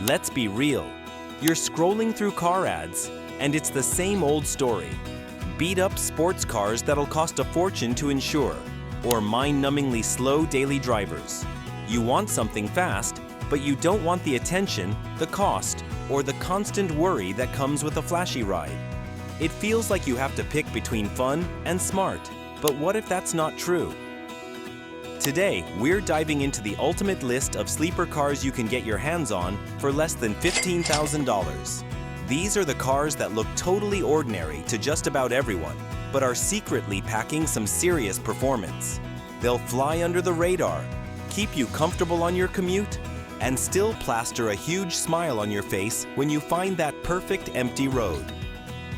Let's be real. You're scrolling through car ads, and it's the same old story. Beat-up sports cars that'll cost a fortune to insure, or mind-numbingly slow daily drivers. You want something fast, but you don't want the attention, the cost, or the constant worry that comes with a flashy ride. It feels like you have to pick between fun and smart, but what if that's not true? Today, we're diving into the ultimate list of sleeper cars you can get your hands on for less than $15,000. These are the cars that look totally ordinary to just about everyone, but are secretly packing some serious performance. They'll fly under the radar, keep you comfortable on your commute, and still plaster a huge smile on your face when you find that perfect empty road.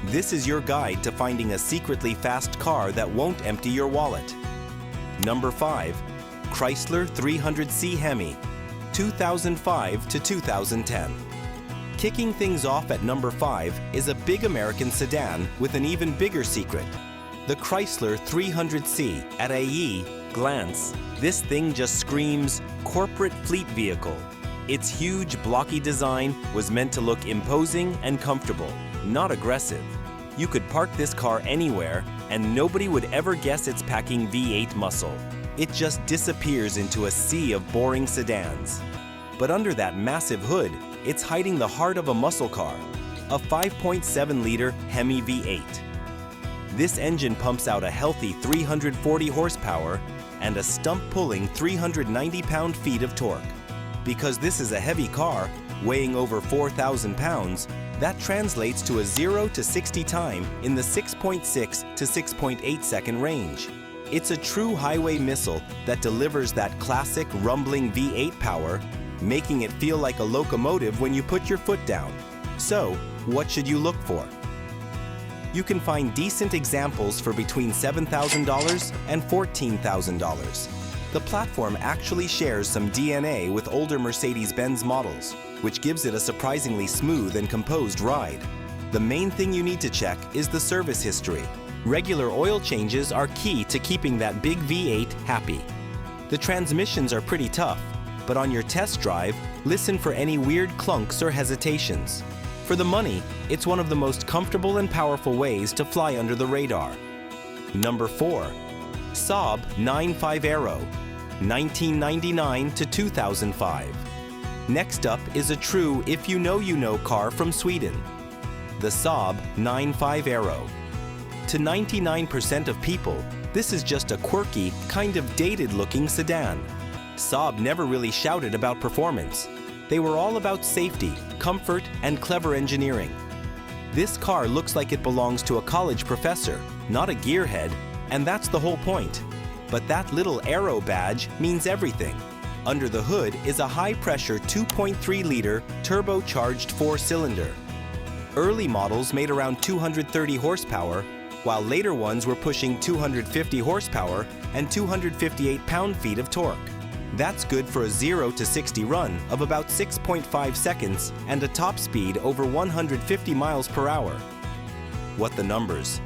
This is your guide to finding a secretly fast car that won't empty your wallet. Number 5. Chrysler 300C HEMI, 2005 to 2010. Kicking things off at number 5 is a big American sedan with an even bigger secret. The Chrysler 300C at a glance, this thing just screams corporate fleet vehicle. Its huge, blocky design was meant to look imposing and comfortable, not aggressive. You could park this car anywhere, and nobody would ever guess it's packing V8 muscle. It just disappears into a sea of boring sedans. But under that massive hood, it's hiding the heart of a muscle car, a 5.7-liter HEMI V8. This engine pumps out a healthy 340 horsepower and a stump-pulling 390 pound-feet of torque. Because this is a heavy car, weighing over 4,000 pounds, that translates to a 0 to 60 time in the 6.6 to 6.8 second range. It's a true highway missile that delivers that classic rumbling V8 power, making it feel like a locomotive when you put your foot down. So, what should you look for? You can find decent examples for between $7,000 and $14,000. The platform actually shares some DNA with older Mercedes-Benz models, which gives it a surprisingly smooth and composed ride. The main thing you need to check is the service history. Regular oil changes are key to keeping that big V8 happy. The transmissions are pretty tough, but on your test drive, listen for any weird clunks or hesitations. For the money, it's one of the most comfortable and powerful ways to fly under the radar. Number 4. Saab 9.5 Aero, 1999 to 2005. Next up is a true if you know car from Sweden. The Saab 9.5 Aero. To 99% of people, this is just a quirky, kind of dated-looking sedan. Saab never really shouted about performance. They were all about safety, comfort, and clever engineering. This car looks like it belongs to a college professor, not a gearhead, and that's the whole point. But that little Aero badge means everything. Under the hood is a high-pressure 2.3-liter turbocharged 4-cylinder. Early models made around 230 horsepower, while later ones were pushing 250 horsepower and 258 pound-feet of torque. That's good for a 0 to 60 run of about 6.5 seconds and a top speed over 150 miles per hour. What the numbers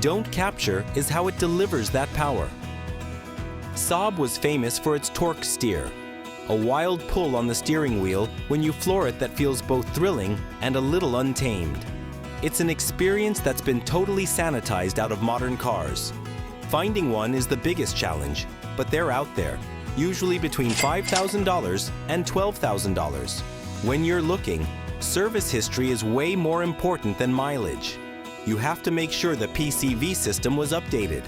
don't capture is how it delivers that power. Saab was famous for its torque steer, a wild pull on the steering wheel when you floor it that feels both thrilling and a little untamed. It's an experience that's been totally sanitized out of modern cars. Finding one is the biggest challenge, but they're out there, usually between $5,000 and $12,000. When you're looking, service history is way more important than mileage. You have to make sure the PCV system was updated.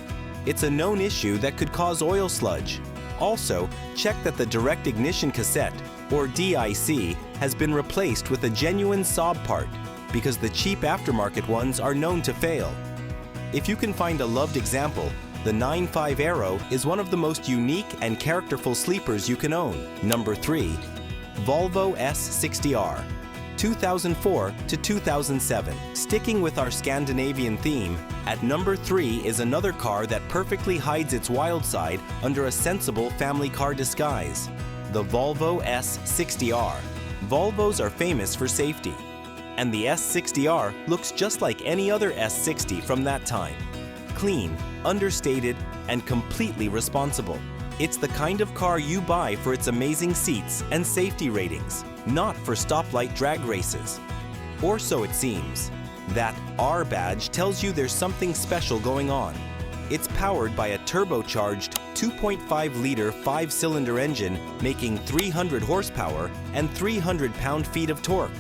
It's a known issue that could cause oil sludge. Also, check that the direct ignition cassette, or DIC, has been replaced with a genuine Saab part, because the cheap aftermarket ones are known to fail. If you can find a loved example, the 9.5 Aero is one of the most unique and characterful sleepers you can own. Number 3. Volvo S60 R, 2004 to 2007. Sticking with our Scandinavian theme, at number 3 is another car that perfectly hides its wild side under a sensible family car disguise. The Volvo S60 R. Volvos are famous for safety, and the S60R looks just like any other S60 from that time. Clean, understated, and completely responsible. It's the kind of car you buy for its amazing seats and safety ratings, not for stoplight drag races. Or so it seems. That R badge tells you there's something special going on. It's powered by a turbocharged 2.5-liter 5-cylinder engine making 300 horsepower and 300 pound-feet of torque.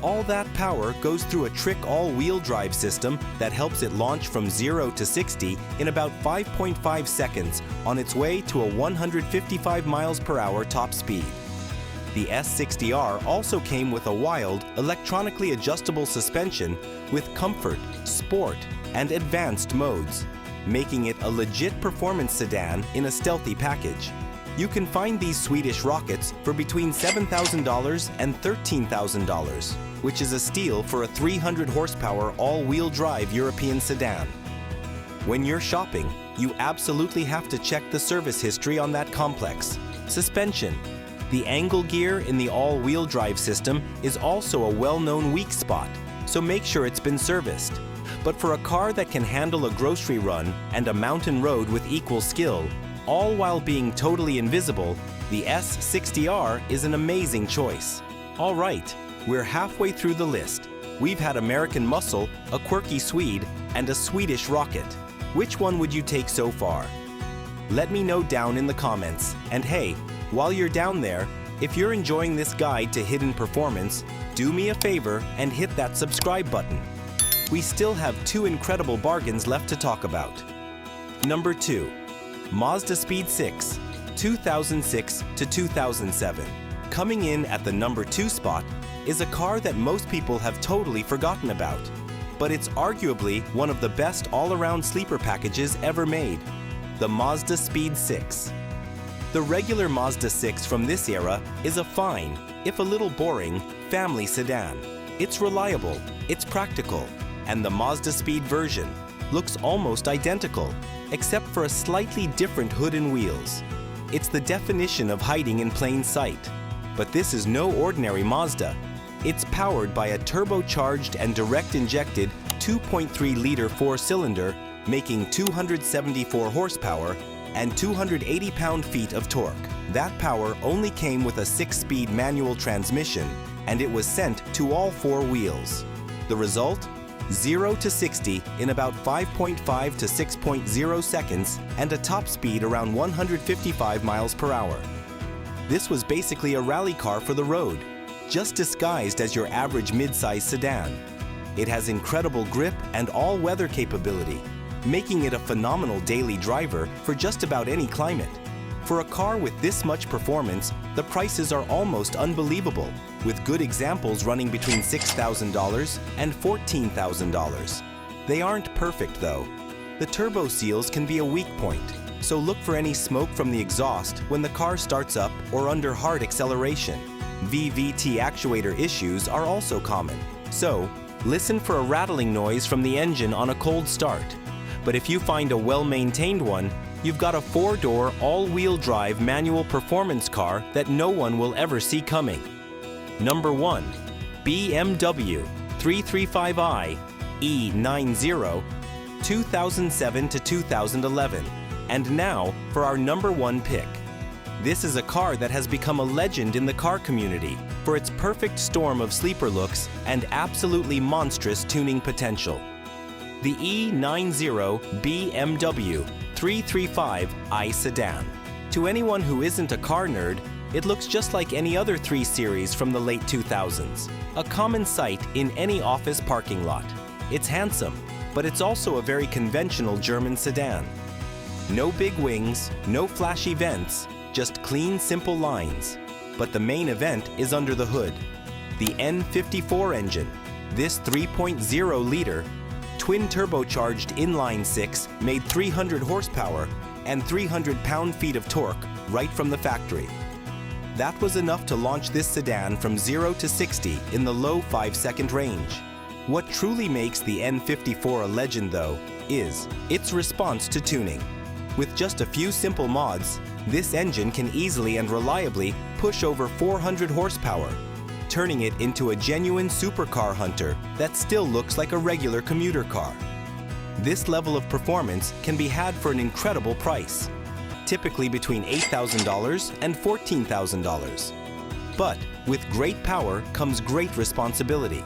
All that power goes through a trick all-wheel drive system that helps it launch from 0 to 60 in about 5.5 seconds on its way to a 155 miles per hour top speed. The S60 R also came with a wild, electronically adjustable suspension with comfort, sport, and advanced modes, making it a legit performance sedan in a stealthy package. You can find these Swedish rockets for between $7,000 and $13,000, which is a steal for a 300 horsepower all-wheel drive European sedan. When you're shopping, you absolutely have to check the service history on that complex. Suspension. The angle gear in the all-wheel drive system is also a well-known weak spot, so make sure it's been serviced. But for a car that can handle a grocery run and a mountain road with equal skill, all while being totally invisible, the S60 R is an amazing choice. All right, we're halfway through the list. We've had American muscle, a quirky Swede, and a Swedish rocket. Which one would you take so far? Let me know down in the comments. And hey, while you're down there, if you're enjoying this guide to hidden performance, do me a favor and hit that subscribe button. We still have 2 incredible bargains left to talk about. Number 2. Mazdaspeed 6, 2006 to 2007. Coming in at the number 2 spot is a car that most people have totally forgotten about, but it's arguably one of the best all-around sleeper packages ever made, the Mazdaspeed 6. The regular Mazda 6 from this era is a fine, if a little boring, family sedan. It's reliable, it's practical, and the Mazdaspeed version looks almost identical, except for a slightly different hood and wheels. It's the definition of hiding in plain sight. But this is no ordinary Mazda. It's powered by a turbocharged and direct-injected 2.3-liter 4-cylinder making 274 horsepower and 280 pound-feet of torque. That power only came with a 6-speed manual transmission, and it was sent to all 4 wheels. The result? 0 to 60 in about 5.5 to 6.0 seconds and a top speed around 155 miles per hour. This was basically a rally car for the road, just disguised as your average mid-size sedan. It has incredible grip and all-weather capability, making it a phenomenal daily driver for just about any climate. For a car with this much performance, the prices are almost unbelievable, with good examples running between $6,000 and $14,000. They aren't perfect though. The turbo seals can be a weak point, so look for any smoke from the exhaust when the car starts up or under hard acceleration. VVT actuator issues are also common, so listen for a rattling noise from the engine on a cold start. But if you find a well-maintained one, you've got a 4-door, all-wheel drive manual performance car that no one will ever see coming. Number 1. BMW 335i E90, 2007 to 2011. And now for our number 1 pick. This is a car that has become a legend in the car community for its perfect storm of sleeper looks and absolutely monstrous tuning potential. The E90 BMW 335i sedan. To anyone who isn't a car nerd, it looks just like any other 3 Series from the late 2000s, a common sight in any office parking lot. It's handsome, but it's also a very conventional German sedan. No big wings, no flashy vents, just clean, simple lines. But the main event is under the hood. The N54 engine. This 3.0-liter twin turbocharged inline-6 made 300 horsepower and 300 pound-feet of torque right from the factory. That was enough to launch this sedan from 0 to 60 in the low 5-second range. What truly makes the N54 a legend, though, is its response to tuning. With just a few simple mods, this engine can easily and reliably push over 400 horsepower, turning it into a genuine supercar hunter that still looks like a regular commuter car. This level of performance can be had for an incredible price. typically between $8,000 and $14,000. But with great power comes great responsibility.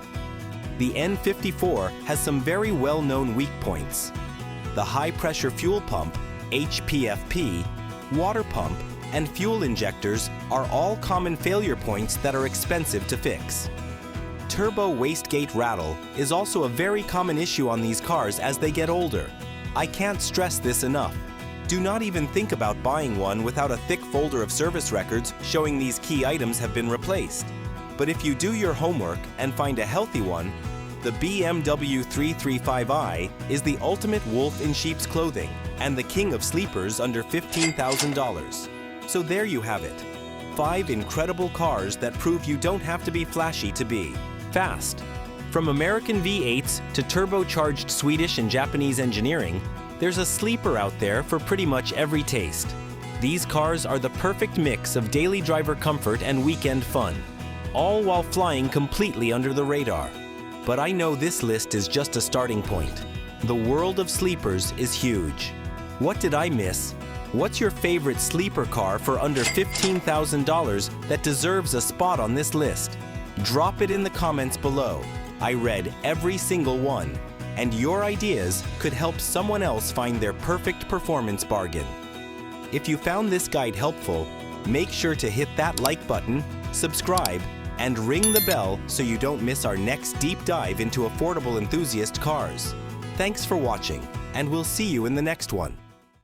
The N54 has some very well-known weak points. The high-pressure fuel pump, HPFP, water pump, and fuel injectors are all common failure points that are expensive to fix. Turbo wastegate rattle is also a very common issue on these cars as they get older. I can't stress this enough. Do not even think about buying one without a thick folder of service records showing these key items have been replaced. But if you do your homework and find a healthy one, the BMW 335i is the ultimate wolf in sheep's clothing and the king of sleepers under $15,000. So there you have it. 5 incredible cars that prove you don't have to be flashy to be fast. From American V8s to turbocharged Swedish and Japanese engineering, there's a sleeper out there for pretty much every taste. These cars are the perfect mix of daily driver comfort and weekend fun, all while flying completely under the radar. But I know this list is just a starting point. The world of sleepers is huge. What did I miss? What's your favorite sleeper car for under $15,000 that deserves a spot on this list? Drop it in the comments below. I read every single one, and your ideas could help someone else find their perfect performance bargain. If you found this guide helpful, make sure to hit that like button, subscribe, and ring the bell so you don't miss our next deep dive into affordable enthusiast cars. Thanks for watching, and we'll see you in the next one.